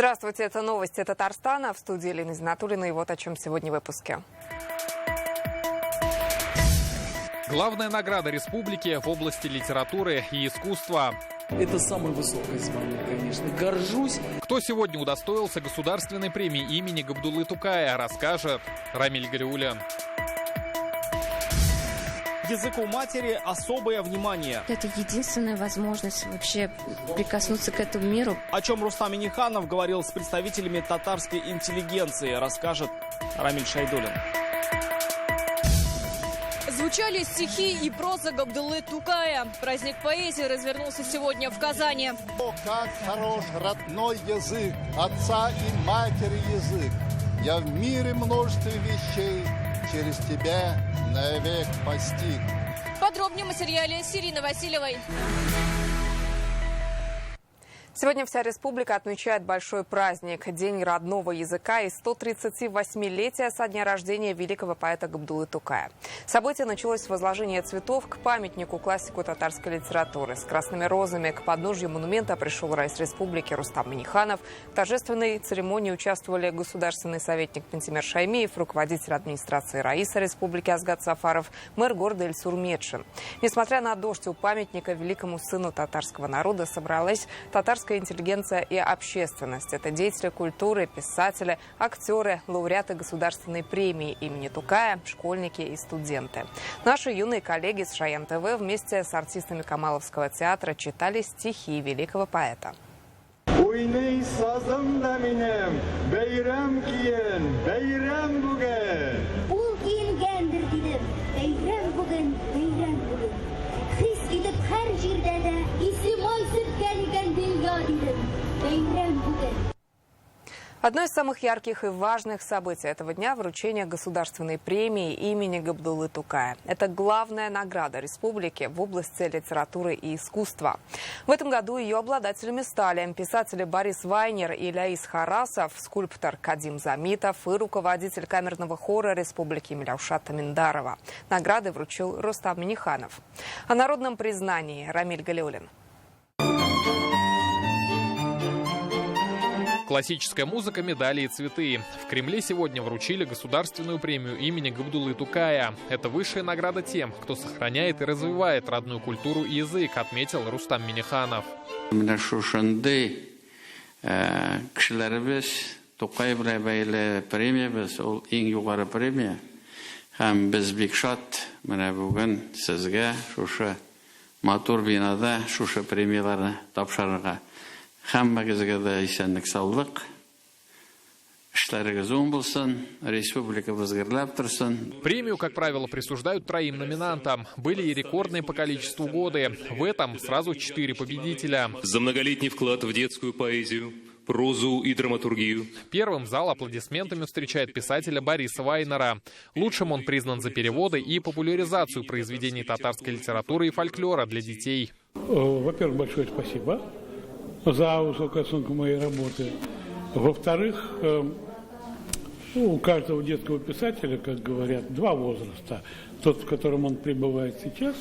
Здравствуйте, это новости Татарстана. В студии Елена Зинатуллина. И вот о чем сегодня в выпуске. Главная награда республики в области литературы и искусства. Это самое высокое звание, конечно. Горжусь. Кто сегодня удостоился государственной премии имени Габдуллы Тукая, расскажет Рамиль Галиуллин. Языку матери особое внимание. Это единственная возможность вообще прикоснуться к этому миру. О чем Рустам Минниханов говорил с представителями татарской интеллигенции, расскажет Рамиль Шайдуллин. Звучали стихи и проза Габдуллы Тукая. Праздник поэзии развернулся сегодня в Казани. О, как хорош родной язык, отца и матери язык. Я в мире множестве вещей через тебя навек постиг. Подробнее в материале с Ириной Васильевой. Сегодня вся республика отмечает большой праздник – День родного языка и 138-летие со дня рождения великого поэта Габдуллы Тукая. Событие началось с возложения цветов к памятнику классику татарской литературы. С красными розами к подножью монумента пришел райс республики Рустам Минниханов. В торжественной церемонии участвовали государственный советник Пентимер Шаймиев, руководитель администрации Раиса республики Азгат Сафаров, мэр города Эльсур Медшин. Несмотря на дождь, у памятника великому сыну татарского народа собралась татарская интеллигенция и общественность. Это деятели культуры, писатели, актеры, лауреаты государственной премии имени Тукая, школьники и студенты. Наши юные коллеги с Шаян ТВ вместе с артистами Камаловского театра читали стихи великого поэта. Одно из самых ярких и важных событий этого дня – вручение государственной премии имени Габдуллы Тукая. Это главная награда республики в области литературы и искусства. В этом году ее обладателями стали писатели Борис Вайнер и Ляис Харасов, скульптор Кадим Замитов и руководитель камерного хора республики Миляушат Миндарова. Награды вручил Рустам Минниханов. О народном признании Рамиль Галиуллин. Классическая музыка, медали и цветы. В Кремле сегодня вручили государственную премию имени Габдуллы Тукая. Это высшая награда тем, кто сохраняет и развивает родную культуру и язык, отметил Рустам Минниханов. Премию, как правило, присуждают троим номинантам. Были и рекордные по количеству годы. В этом сразу 4 победителя. За многолетний вклад в детскую поэзию, прозу и драматургию. Первым зал аплодисментами встречает писателя Бориса Вайнера. Лучшим он признан за переводы и популяризацию произведений татарской литературы и фольклора для детей. Во-первых, большое спасибо за высокую оценку моей работы. Во-вторых, у каждого детского писателя, как говорят, 2 возраста. Тот, в котором он пребывает сейчас,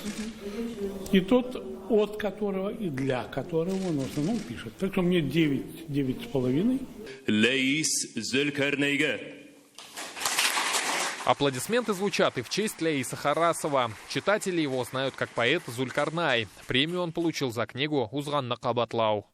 и тот, от которого и для которого он в основном пишет. Так что мне 9,5. Ляис Зулькарнайга. Аплодисменты звучат и в честь Ляиса Харасова. Читатели его знают как поэт Зулькарнай. Премию он получил за книгу «Узганна Кабатлау».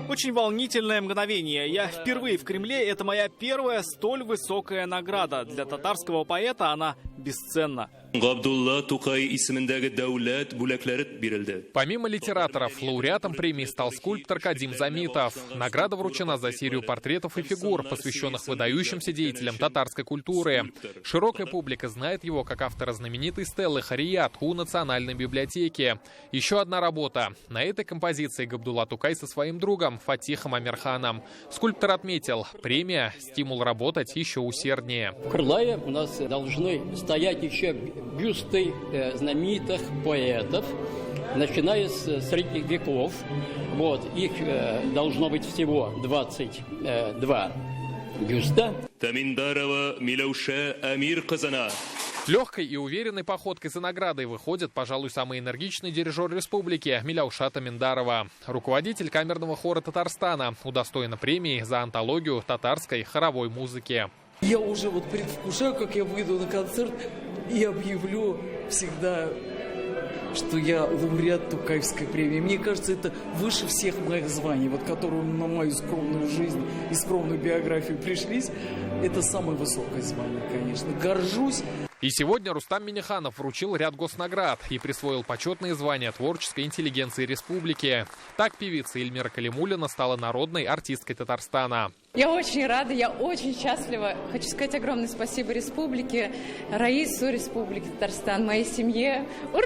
Очень волнительное мгновение. Я впервые в Кремле. Это моя первая столь высокая награда. Для татарского поэта она бесценна. Габдулла Тукай исемендәге дәүләт бүләкләре бирелде. Помимо литераторов, лауреатом премии стал скульптор Кадим Замитов. Награда вручена за серию портретов и фигур, посвященных выдающимся деятелям татарской культуры. Широкая публика знает его как автора знаменитой стелы Харият у Национальной библиотеки. Еще одна работа. На этой композиции Габдулла Тукай со своим другом Фатихом Амирханом. Скульптор отметил, премия – стимул работать еще усерднее. В Крылае у нас должны стоять еще бюсты знаменитых поэтов, начиная с средних веков. Вот, их должно быть всего 22 бюста. Таминдарова Милауша Амир Казана. Легкой и уверенной походкой за наградой выходит, пожалуй, самый энергичный дирижер республики Миляушата Миндарова. Руководитель камерного хора Татарстана удостоена премии за антологию татарской хоровой музыки. Я уже предвкушаю, как я выйду на концерт и объявлю всегда, что я лауреат Тукаевской премии. Мне кажется, это выше всех моих званий, которые на мою скромную жизнь и скромную биографию пришлись. Это самое высокое звание, конечно. Горжусь. И сегодня Рустам Минниханов вручил ряд госнаград и присвоил почетные звания творческой интеллигенции республики. Так певица Эльмира Калимуллина стала народной артисткой Татарстана. Я очень рада, я очень счастлива. Хочу сказать огромное спасибо республике, Раису Республики Татарстан, моей семье. Ура!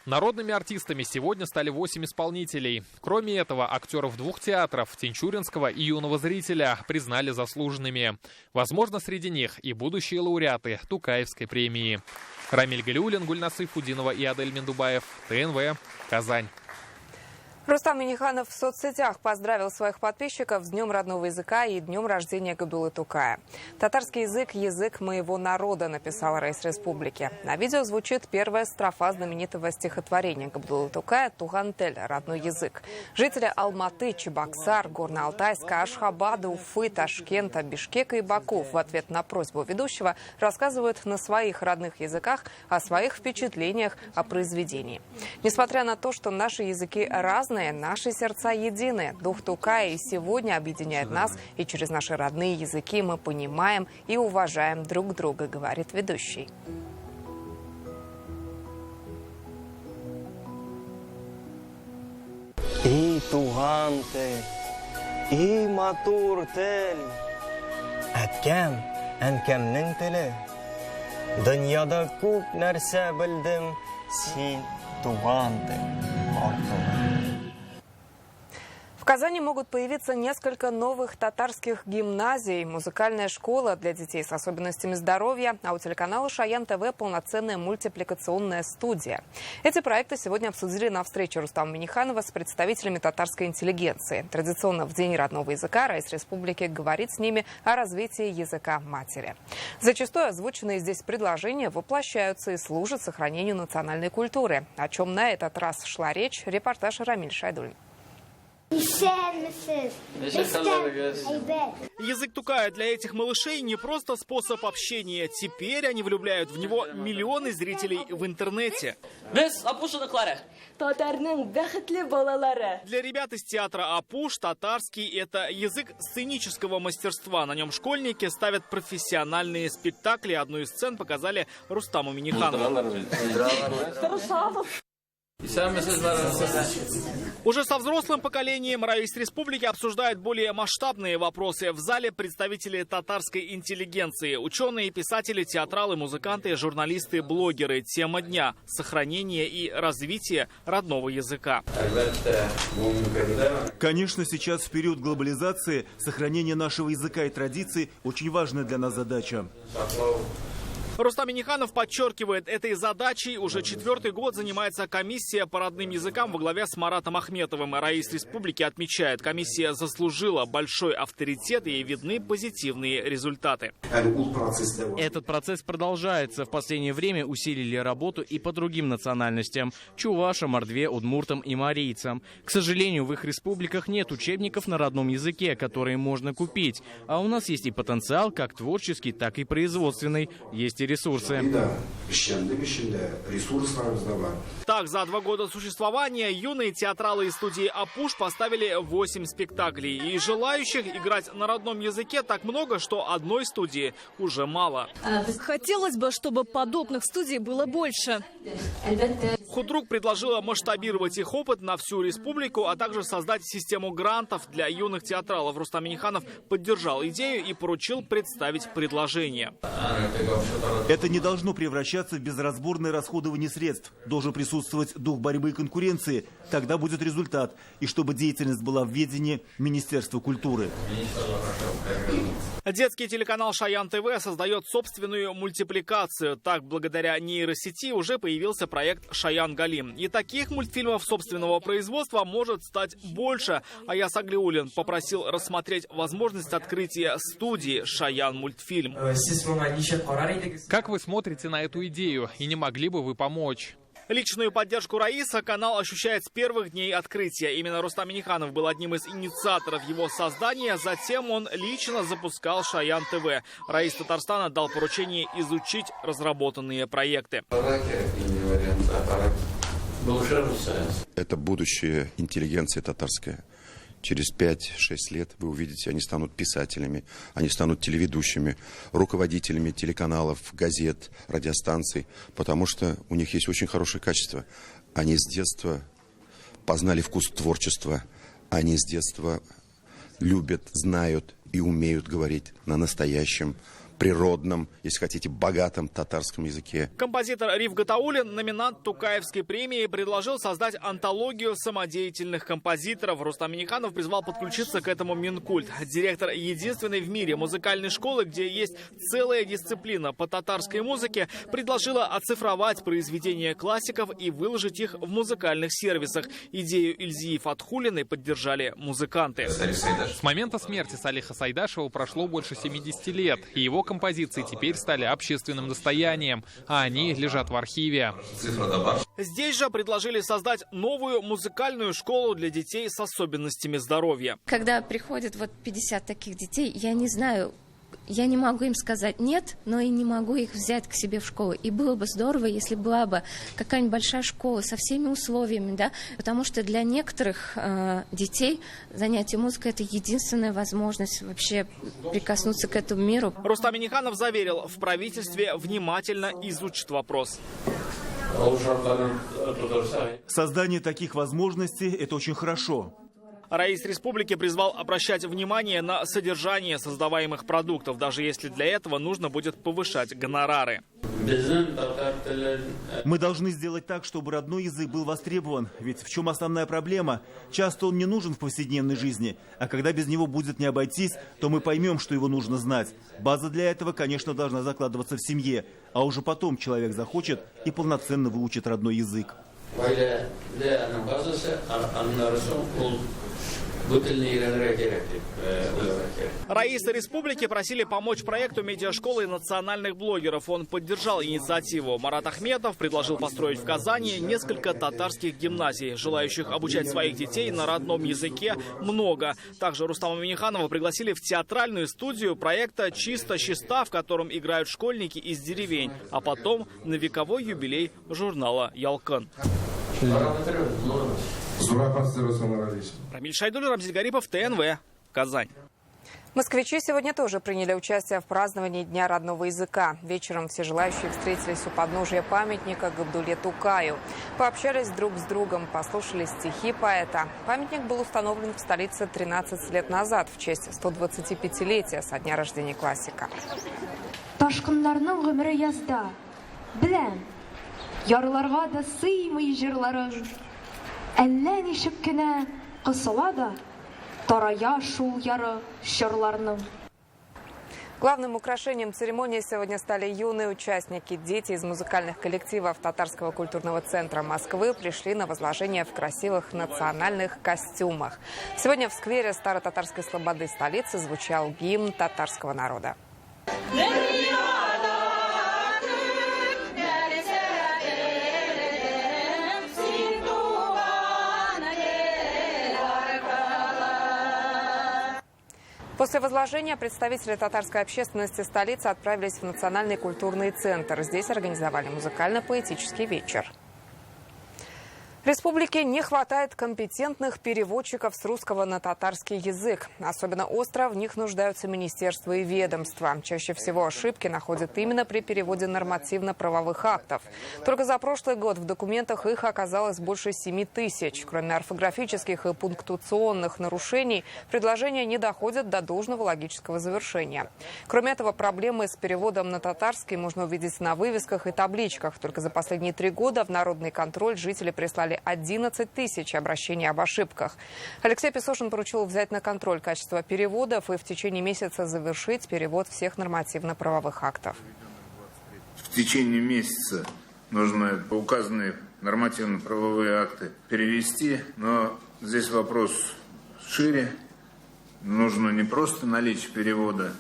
Народными артистами сегодня стали 8 исполнителей. Кроме этого, актеров 2 театров, Тинчуринского и Юного зрителя, признали заслуженными. Возможно, среди них и будущие лауреаты Тукаевской премии. Рамиль Галиуллин, Гульнасы Фудинова и Адель Мендубаев. ТНВ. Казань. Рустам Минниханов в соцсетях поздравил своих подписчиков с Днем родного языка и днем рождения Габдуллы Тукая. «Татарский язык – язык моего народа», написал Раис Республики. На видео звучит первая строфа знаменитого стихотворения Габдуллы Тукая «Тугантель» – родной язык. Жители Алматы, Чебоксар, Горно-Алтайска, Ашхабада, Уфы, Ташкента, Бишкека и Баку в ответ на просьбу ведущего рассказывают на своих родных языках о своих впечатлениях о произведении. Несмотря на то, что наши языки разные, наши сердца едины. Дух Тукая и сегодня объединяет нас, и через наши родные языки мы понимаем и уважаем друг друга, говорит ведущий. И туганте, и матуртель, әткәм, әнкәмнең теле. Дөньяда күп нәрсә белдем, син туганте аркылы. В Казани могут появиться несколько новых татарских гимназий, музыкальная школа для детей с особенностями здоровья, а у телеканала Шаян ТВ полноценная мультипликационная студия. Эти проекты сегодня обсудили на встрече Рустама Минниханова с представителями татарской интеллигенции. Традиционно в День родного языка Раис Республики говорит с ними о развитии языка матери. Зачастую озвученные здесь предложения воплощаются и служат сохранению национальной культуры. О чем на этот раз шла речь, репортаж Рамиль Шайдуль. Язык Тукая для этих малышей не просто способ общения. Теперь они влюбляют в него миллионы зрителей в интернете. Для ребят из театра Апуш татарский – это язык сценического мастерства. На нем школьники ставят профессиональные спектакли. Одну из сцен показали Рустаму Минниханову. Уже со взрослым поколением Раис Республики обсуждает более масштабные вопросы. В зале представители татарской интеллигенции, ученые, писатели, театралы, музыканты, журналисты, блогеры. Тема дня – сохранение и развитие родного языка. Конечно, сейчас в период глобализации сохранение нашего языка и традиций очень важная для нас задача. Рустам Минниханов подчеркивает, этой задачей уже 4-й год занимается комиссия по родным языкам во главе с Маратом Ахметовым. Раис Республики отмечает, комиссия заслужила большой авторитет и видны позитивные результаты. Этот процесс продолжается. В последнее время усилили работу и по другим национальностям – чувашам, мордве, удмуртам и марийцам. К сожалению, в их республиках нет учебников на родном языке, которые можно купить. А у нас есть и потенциал, как творческий, так и производственный. Есть и ресурсы. Так, за 2 года существования юные театралы из студии Апуш поставили 8 спектаклей. И желающих играть на родном языке так много, что одной студии уже мало. Хотелось бы, чтобы подобных студий было больше. Худрук предложила масштабировать их опыт на всю республику, а также создать систему грантов для юных театралов. Рустам Минниханов поддержал идею и поручил представить предложение. Это не должно превращаться в безразборное расходование средств. Должен присутствовать дух борьбы и конкуренции. Тогда будет результат. И чтобы деятельность была в ведении Министерства культуры. Детский телеканал «Шаян ТВ» создает собственную мультипликацию. Так, благодаря нейросети уже появился проект «Шаян Галим». И таких мультфильмов собственного производства может стать больше. Аяс Аглиуллин попросил рассмотреть возможность открытия студии «Шаян Мультфильм». Как вы смотрите на эту идею и не могли бы вы помочь? Личную поддержку Раиса канал ощущает с первых дней открытия. Именно Рустам Минниханов был одним из инициаторов его создания. Затем он лично запускал «Шаян ТВ». Раис Татарстана дал поручение изучить разработанные проекты. Это будущее интеллигенции татарской. Через 5-6 лет вы увидите, они станут писателями, они станут телеведущими, руководителями телеканалов, газет, радиостанций, потому что у них есть очень хорошее качество. Они с детства познали вкус творчества, они с детства любят, знают и умеют говорить на настоящем, природном, если хотите, богатом татарском языке. Композитор Риф Гатауллин, номинант Тукаевской премии, предложил создать антологию самодеятельных композиторов. Рустам Минниханов призвал подключиться к этому Минкульт. Директор единственной в мире музыкальной школы, где есть целая дисциплина по татарской музыке, предложила оцифровать произведения классиков и выложить их в музыкальных сервисах. Идею Ильзии Фатхуллиной поддержали музыканты. С момента смерти Салиха Сайдашева прошло больше 70 лет, и его композиции теперь стали общественным достоянием, а они лежат в архиве. Здесь же предложили создать новую музыкальную школу для детей с особенностями здоровья. Когда приходят 50 таких детей, я не знаю, я не могу им сказать нет, но и не могу их взять к себе в школу. И было бы здорово, если была бы какая-нибудь большая школа со всеми условиями, да, потому что для некоторых детей занятие музыкой — это единственная возможность вообще прикоснуться к этому миру. Рустам Минниханов заверил, в правительстве внимательно изучат вопрос. Создание таких возможностей – это очень хорошо. Раис республики призвал обращать внимание на содержание создаваемых продуктов, даже если для этого нужно будет повышать гонорары. Мы должны сделать так, чтобы родной язык был востребован. Ведь в чем основная проблема? Часто он не нужен в повседневной жизни, а когда без него будет не обойтись, то мы поймем, что его нужно знать. База для этого, конечно, должна закладываться в семье, а уже потом человек захочет и полноценно выучит родной язык. Раиса республики просили помочь проекту медиашколы национальных блогеров. Он поддержал инициативу. Марат Ахметов предложил построить в Казани несколько татарских гимназий. Желающих обучать своих детей на родном языке много. Также Рустама Минниханова пригласили в театральную студию проекта «Чисто Чиста», в котором играют школьники из деревень. А потом на вековой юбилей журнала «Ялкын». Рамиль Шайдуль, Рамзиль Гарипов, ТНВ, Казань. Москвичи сегодня тоже приняли участие в праздновании Дня родного языка. Вечером все желающие встретились у подножия памятника Габдулле Тукаю. Пообщались друг с другом, послушали стихи поэта. Памятник был установлен в столице 13 лет назад в честь 125-летия со дня рождения классика. Ташкыннарның гомере язда. Беләм, ярларга да сыймый җырларың. Әллә ничек кенә кысыла да тарая шул яры чырларның. Главным украшением церемонии сегодня стали юные участники. Дети из музыкальных коллективов Татарского культурного центра Москвы пришли на возложение в красивых национальных костюмах. Сегодня в сквере Старо-Татарской слободы столицы звучал гимн татарского народа. После возложения представители татарской общественности столицы отправились в Национальный культурный центр. Здесь организовали музыкально-поэтический вечер. Республике не хватает компетентных переводчиков с русского на татарский язык. Особенно остро в них нуждаются министерства и ведомства. Чаще всего ошибки находят именно при переводе нормативно-правовых актов. Только за прошлый год в документах их оказалось больше 7 тысяч. Кроме орфографических и пунктуационных нарушений, предложения не доходят до должного логического завершения. Кроме этого, проблемы с переводом на татарский можно увидеть на вывесках и табличках. Только за последние 3 года в народный контроль жители прислали подали 11 тысяч обращений об ошибках. Алексей Песошин поручил взять на контроль качество переводов и в течение месяца завершить перевод всех нормативно-правовых актов. В течение месяца нужно по указанные нормативно-правовые акты перевести, но здесь вопрос шире. Нужно не просто наличие перевода,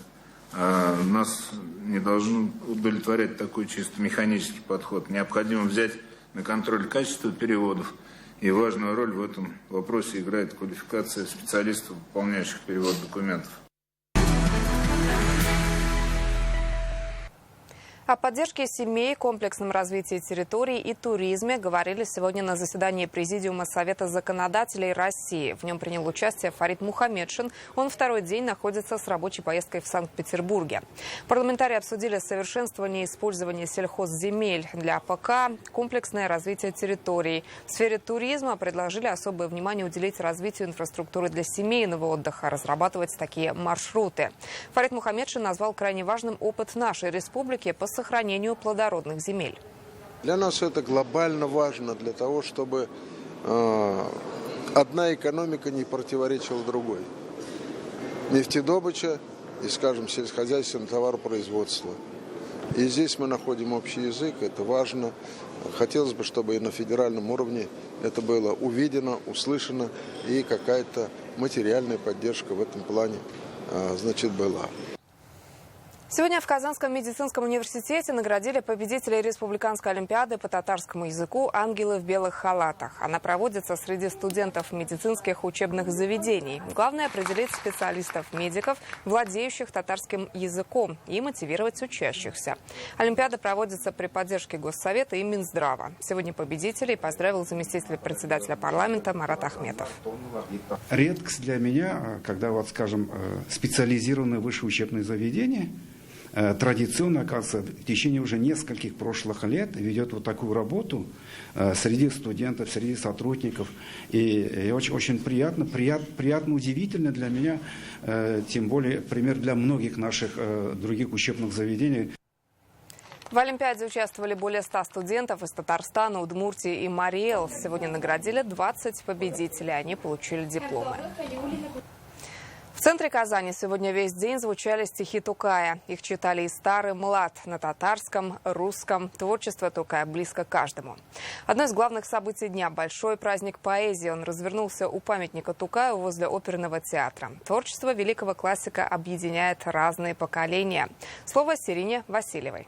а нас не должен удовлетворять такой чисто механический подход. Необходимо взять на контроль качество переводов, и важную роль в этом вопросе играет квалификация специалистов, выполняющих перевод документов. О поддержке семей, комплексном развитии территорий и туризме говорили сегодня на заседании Президиума Совета законодателей России. В нем принял участие Фарид Мухамедшин. Он второй день находится с рабочей поездкой в Санкт-Петербурге. Парламентарии обсудили совершенствование использования сельхозземель для АПК, комплексное развитие территорий. В сфере туризма предложили особое внимание уделить развитию инфраструктуры для семейного отдыха, разрабатывать такие маршруты. Фарид Мухамедшин назвал крайне важным опыт нашей республики по сохранению плодородных земель. Для нас это глобально важно, для того, чтобы одна экономика не противоречила другой. Нефтедобыча и, скажем, сельскохозяйственное товаропроизводство. И здесь мы находим общий язык, это важно. Хотелось бы, чтобы и на федеральном уровне это было увидено, услышано, и какая-то материальная поддержка в этом плане, была. Сегодня в Казанском медицинском университете наградили победителей Республиканской олимпиады по татарскому языку «Ангелы в белых халатах». Она проводится среди студентов медицинских учебных заведений. Главное – определить специалистов-медиков, владеющих татарским языком, и мотивировать учащихся. Олимпиада проводится при поддержке Госсовета и Минздрава. Сегодня победителей поздравил заместитель председателя парламента Марат Ахметов. Редкость для меня, когда, специализированные высшие учебные заведения традиционно, оказывается, в течение уже нескольких прошлых лет ведет вот такую работу среди студентов, среди сотрудников. И очень приятно, удивительно для меня, тем более пример для многих наших других учебных заведений. В Олимпиаде участвовали более 100 студентов из Татарстана, Удмуртии и Марий-Эл. Сегодня наградили 20 победителей. Они получили дипломы. В центре Казани сегодня весь день звучали стихи Тукая. Их читали и стар, и млад, на татарском, русском. Творчество Тукая близко каждому. Одно из главных событий дня – большой праздник поэзии. Он развернулся у памятника Тукаю возле оперного театра. Творчество великого классика объединяет разные поколения. Слово Сирине Васильевой.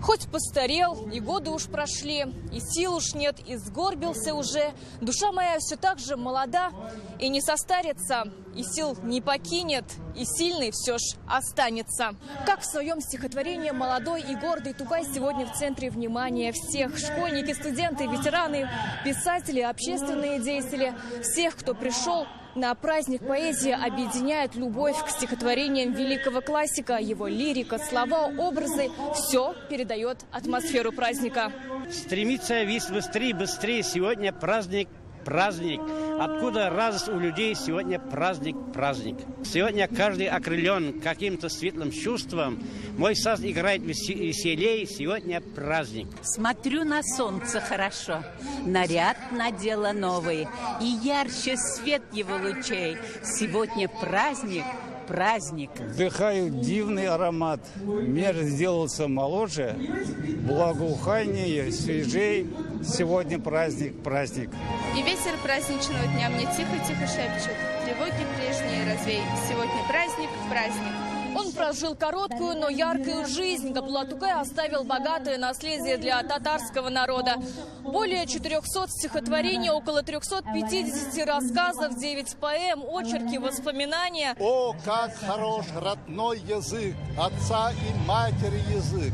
Хоть постарел, и годы уж прошли, и сил уж нет, и сгорбился уже. Душа моя все так же молода и не состарится, и сил не покинет, и сильный все ж останется. Как в своем стихотворении молодой и гордый Тукай сегодня в центре внимания всех. Школьники, студенты, ветераны, писатели, общественные деятели, всех, кто пришел на праздник поэзии, объединяет любовь к стихотворениям великого классика. Его лирика, слова, образы – все передает атмосферу праздника. Стремится весь быстрее. Сегодня праздник. Откуда радость у людей? Сегодня праздник. Сегодня каждый окрылен каким-то светлым чувством. Мой сад играет веселей. Сегодня праздник. Смотрю на солнце хорошо. Наряд надела новый. И ярче свет его лучей. Сегодня праздник. Вдыхаю дивный аромат. Мир сделался моложе, благоухание, свежей. Сегодня праздник. И ветер праздничного дня мне тихо-тихо шепчет. Тревоги прежние развей. Сегодня праздник. Он прожил короткую, но яркую жизнь. Габдулла Тукай оставил богатое наследие для татарского народа. Более 400 стихотворений, около 350 рассказов, 9 поэм, очерки, воспоминания. О, как хорош родной язык, отца и матери язык.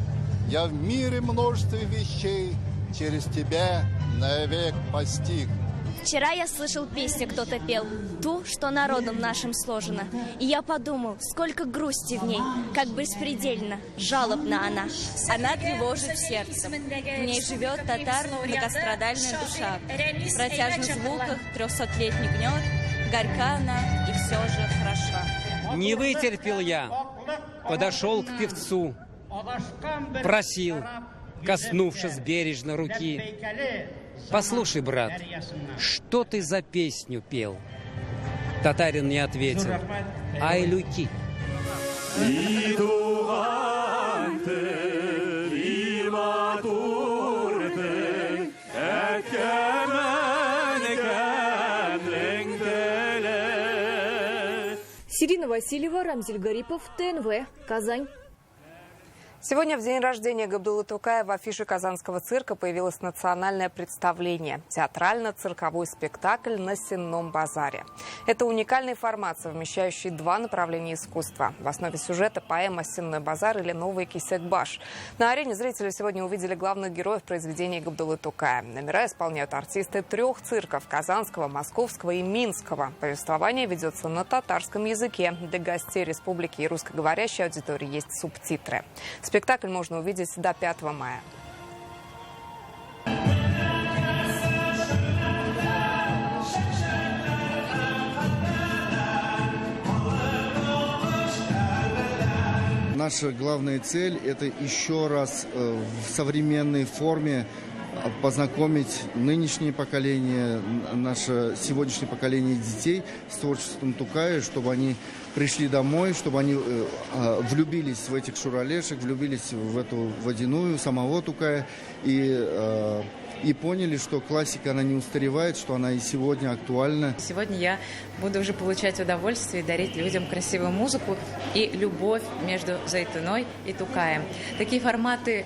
Я в мире множестве вещей через тебя навек постиг. Вчера я слышал песню, кто-то пел, ту, что народом нашим сложена. И я подумал, сколько грусти в ней, как беспредельно, жалобна она. Она тревожит сердце. В ней живет татар многострадальная душа. В протяжных звуках 300-летний гнет, горька она и все же хороша. Не вытерпел я, подошел к певцу, просил, коснувшись бережно руки: послушай, брат, что ты за песню пел? Татарин не ответил. Айлюки. Ирина Васильева, Рамзиль Гарипов, ТНВ, Казань. Сегодня, в день рождения Габдуллы Тукая, в афише Казанского цирка появилось национальное представление – театрально-цирковой спектакль на Сенном базаре. Это уникальный формат, совмещающий два направления искусства. В основе сюжета поэма «Сенной базар» или «Новый Кесекбаш». На арене зрители сегодня увидели главных героев произведения Габдуллы Тукая. Номера исполняют артисты 3 цирков – Казанского, Московского и Минского. Повествование ведется на татарском языке. Для гостей республики и русскоговорящей аудитории есть субтитры. Спектакль можно увидеть до 5 мая. Наша главная цель – это еще раз в современной форме познакомить нынешнее поколение, наше сегодняшнее поколение детей с творчеством Тукая, чтобы они пришли домой, чтобы они влюбились в этих шуралешек, влюбились в эту водяную, самого Тукая и поняли, что классика, она не устаревает, что она и сегодня актуальна. Сегодня я буду уже получать удовольствие и дарить людям красивую музыку и любовь между Зайтуной и Тукаем. Такие форматы,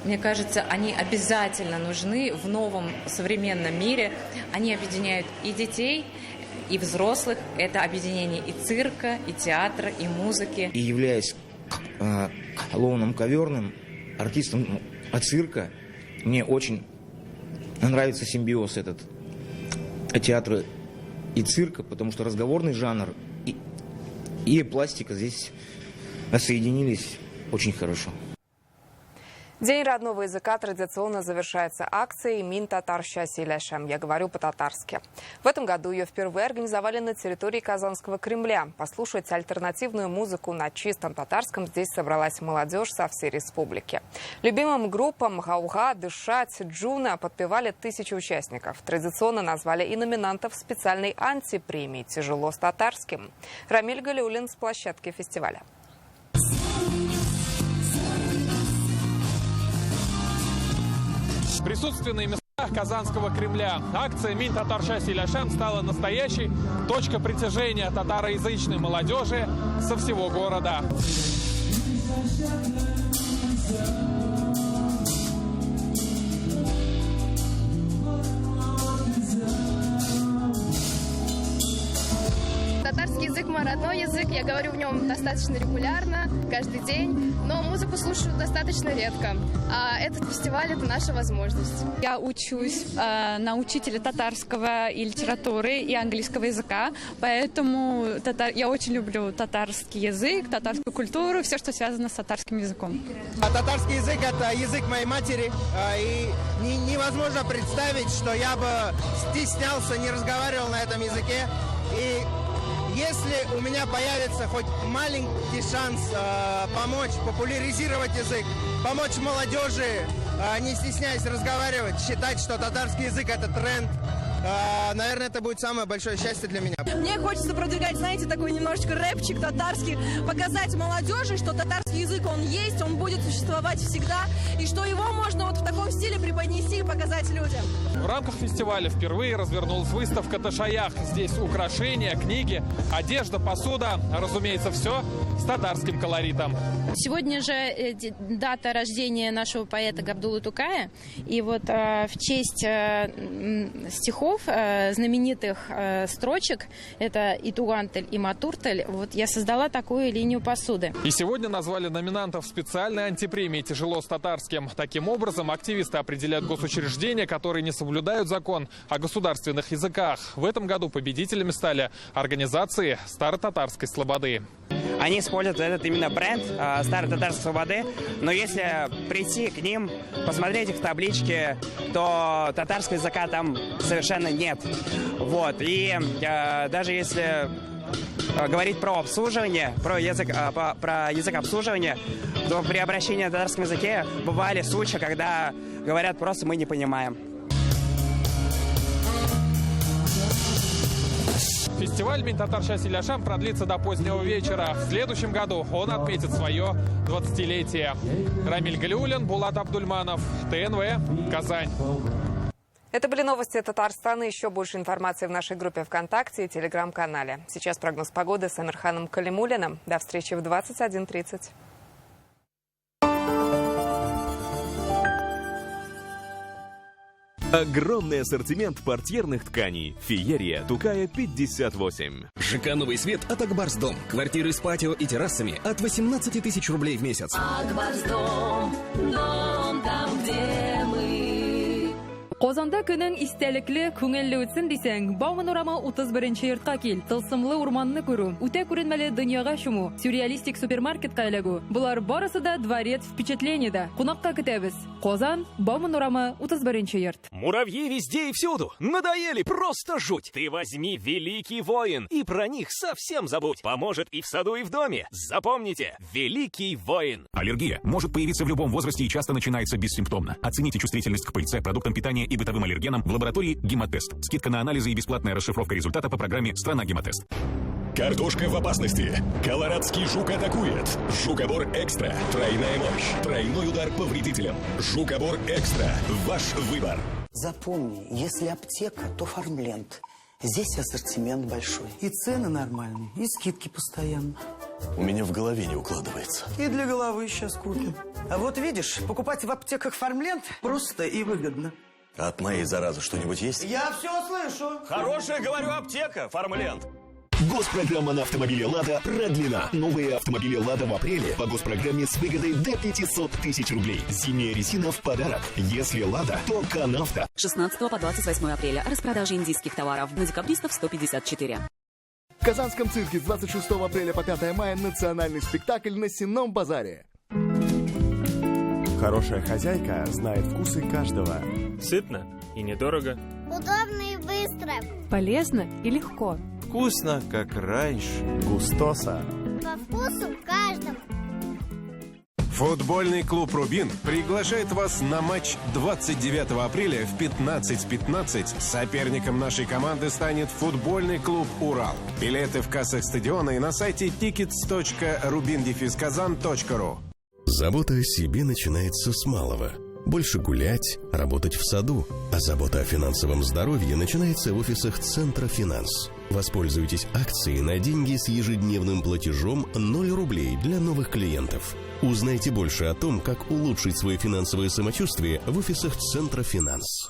мне кажется, они обязательно нужны в новом современном мире. Они объединяют и детей, и взрослых. Это объединение и цирка, и театра, и музыки. И являясь клоуном коверным, артистом цирка, мне очень нравится симбиоз этот театра и цирка, потому что разговорный жанр и пластика здесь соединились очень хорошо. День родного языка традиционно завершается акцией «Мин татар щасиляшам». Я говорю по-татарски. В этом году ее впервые организовали на территории Казанского Кремля. Послушать альтернативную музыку на чистом татарском здесь собралась молодежь со всей республики. Любимым группам «Гауга», «Дышать», «Джуна» подпевали 1000 участников. Традиционно назвали и номинантов специальной антипремии «Тяжело с татарским». Рамиль Галиуллин с площадки фестиваля. Присутственные места Казанского Кремля. Акция «Мин татар щасиляшам» стала настоящей точкой притяжения татароязычной молодежи со всего города. Татарский язык мой родной язык, я говорю в нем достаточно регулярно, каждый день, но музыку слушаю достаточно редко. А этот фестиваль – это наша возможность. Я учусь на учителя татарского и литературы, и английского языка, поэтому я очень люблю татарский язык, татарскую культуру, все, что связано с татарским языком. Татарский язык – это язык моей матери, и невозможно представить, что я бы стеснялся, не разговаривал на этом языке. И если у меня появится хоть маленький шанс помочь популяризировать язык, помочь молодежи, не стесняясь разговаривать, считать, что татарский язык – это тренд, наверное, это будет самое большое счастье для меня. Мне хочется продвигать, знаете, такой немножечко рэпчик татарский, показать молодежи, что татарский язык, он есть, он будет существовать всегда, и что его можно вот в таком стиле преподнести и показать людям. В рамках фестиваля впервые развернулась выставка «Ташаях». Здесь украшения, книги, одежда, посуда, разумеется, все с татарским колоритом. Сегодня же дата рождения нашего поэта Габдуллы Тукая, и вот в честь стихов, знаменитых строчек, это и Тугантель, и Матуртель, вот я создала такую линию посуды. И сегодня назвали номинантов специальной антипремии «Тяжело с татарским». Таким образом, активисты определяют госучреждения, которые не соблюдают закон о государственных языках. В этом году победителями стали организации Старо-Татарской слободы. Они используют этот именно бренд Старо-Татарской слободы, но если прийти к ним, посмотреть их таблички, то татарского языка там совершенно нет. Вот. И даже если говорить про обслуживание, про язык обслуживания, то при обращении на татарском языке бывали случаи, когда говорят просто «мы не понимаем». Фестиваль «Минтатар Силяшам» продлится до позднего вечера. В следующем году он отметит свое 20-летие. Рамиль Галиуллин, Булат Абдульманов, ТНВ, Казань. Это были новости Татарстана. Еще больше информации в нашей группе ВКонтакте и Телеграм-канале. Сейчас прогноз погоды с Амирханом Калимуллиным. До встречи в 21:30. Огромный ассортимент портьерных тканей. Феерия, Тукая, 58. ЖК «Новый свет» от Акбарсдом. Квартиры с патио и террасами от 18 тысяч рублей в месяц. Акбарсдом, дом там, где мы. Qozonda kuning istelikli, ko'ngilli o'tsin desang, Baumanorama 31-yurtqa kel. Tılsımlı urmanni ko'ru. O'ta ko'rinmali dunyoga shumu. Surrealistik supermarketga aylagu. Bular borasida dvorец впечатленияда. Qunaqqa ketamiz. Qozon, Baumanorama 31-yurt. Муравьи везде и всюду. Надоели, просто жуть. Ты возьми Великий Воин и про них совсем забудь. Поможет и в саду, и в доме. Запомните, Великий Воин. Аллергия может появиться в любом возрасте и часто начинается бессимптомно. Оцените чувствительность к пыльце, продуктам питания и бытовым аллергенам в лаборатории «Гемотест». Скидка на анализы и бесплатная расшифровка результата по программе «Страна Гемотест». Картошка в опасности. Колорадский жук атакует. Жукобор Экстра. Тройная мощь. Тройной удар по вредителям. Жукобор Экстра. Ваш выбор. Запомни, если аптека, то Фармленд. Здесь ассортимент большой. И цены нормальные, и скидки постоянно. У меня в голове не укладывается. И для головы сейчас купим. А вот видишь, покупать в аптеках Фармленд просто и выгодно. А от моей заразы что-нибудь есть? Я все слышу. Хорошая, говорю, аптека. Фармленд. Госпрограмма на автомобиле «Лада» продлена. Новые автомобили «Лада» в апреле по госпрограмме с выгодой до 500 тысяч рублей. Зимняя резина в подарок. Если «Лада», то «Канавто». 16 по 28 апреля. Распродажа индийских товаров. На декабристов 154. В Казанском цирке с 26 апреля по 5 мая национальный спектакль на Сенном базаре. Хорошая хозяйка знает вкусы каждого. Сытно и недорого. Удобно и быстро. Полезно и легко. Вкусно, как раньше. Густоса. По вкусу каждому. Футбольный клуб «Рубин» приглашает вас на матч 29 апреля в 15:15. Соперником нашей команды станет футбольный клуб «Урал». Билеты в кассах стадиона и на сайте tickets.rubin-kazan.ru. Забота о себе начинается с малого. Больше гулять, работать в саду. А забота о финансовом здоровье начинается в офисах Центра Финанс. Воспользуйтесь акцией на деньги с ежедневным платежом 0 рублей для новых клиентов. Узнайте больше о том, как улучшить свое финансовое самочувствие в офисах Центра Финанс.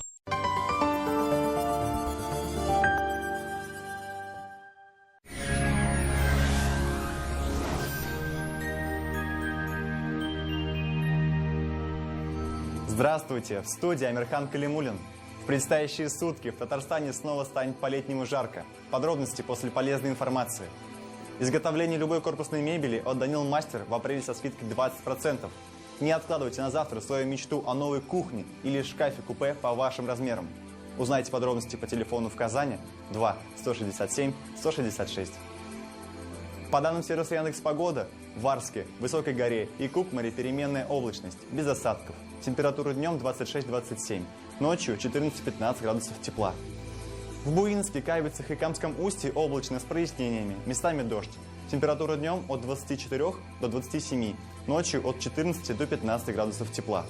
Здравствуйте! В студии Амирхан Калимуллин. В предстоящие сутки в Татарстане снова станет по-летнему жарко. Подробности после полезной информации. Изготовление любой корпусной мебели от Данил Мастер в апреле со скидкой 20%. Не откладывайте на завтра свою мечту о новой кухне или шкафе-купе по вашим размерам. Узнайте подробности по телефону в Казани 2 167 166. По данным сервиса Яндекс.Погода, в Варске, Высокой горе и Кукмаре переменная облачность, без осадков. Температура днем 26-27, ночью 14-15 градусов тепла. В Буинске, Кайбицах и Камском устье облачно с прояснениями, местами дождь. Температура днем от 24 до 27, ночью от 14 до 15 градусов тепла.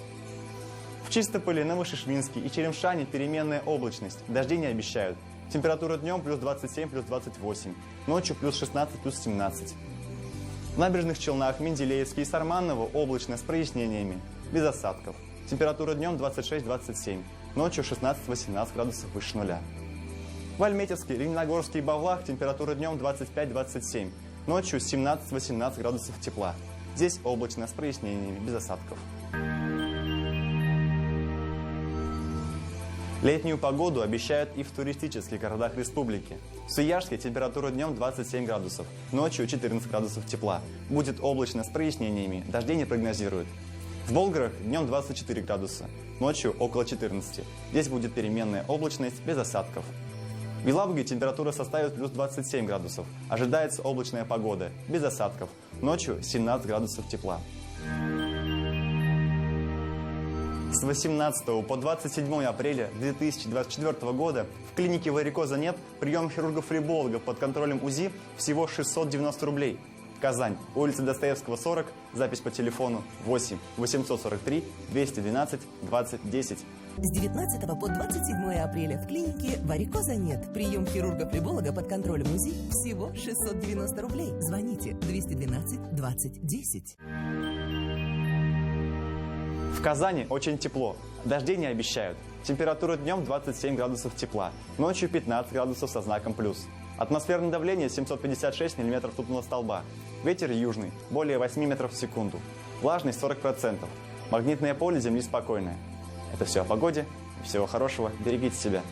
В Чистополе, Новошишминске и Черемшане переменная облачность, дожди не обещают. Температура днем плюс 27, плюс 28, ночью плюс 16, плюс 17. В Набережных Челнах, Менделеевске и Сарманово облачно с прояснениями, без осадков. Температура днем 26-27, ночью 16-18 градусов выше нуля. В Альметьевске, Лениногорске и Бавлах температура днем 25-27, ночью 17-18 градусов тепла. Здесь облачно с прояснениями, без осадков. Летнюю погоду обещают и в туристических городах республики. В Свияжске температура днем 27 градусов, ночью 14 градусов тепла. Будет облачно с прояснениями, дождей не прогнозируют. В Болгарах днем 24 градуса, ночью около 14. Здесь будет переменная облачность без осадков. В Елабуге температура составит плюс 27 градусов. Ожидается облачная погода, без осадков. Ночью 17 градусов тепла. С 18 по 27 апреля 2024 года в клинике варикоза нет, прием хирурга-флеболога под контролем УЗИ всего 690 рублей. Казань, улица Достоевского, 40, запись по телефону 8 843 212 2010. С 19 по 27 апреля в клинике варикоза нет. Прием хирурга-флеболога под контролем УЗИ всего 690 рублей. Звоните 212 2010. В Казани очень тепло. Дождей не обещают. Температура днем 27 градусов тепла, ночью 15 градусов со знаком плюс. Атмосферное давление 756 мм ртутного столба. Ветер южный, более 8 метров в секунду. Влажность 40%. Магнитное поле Земли спокойное. Это все о погоде. Всего хорошего. Берегите себя.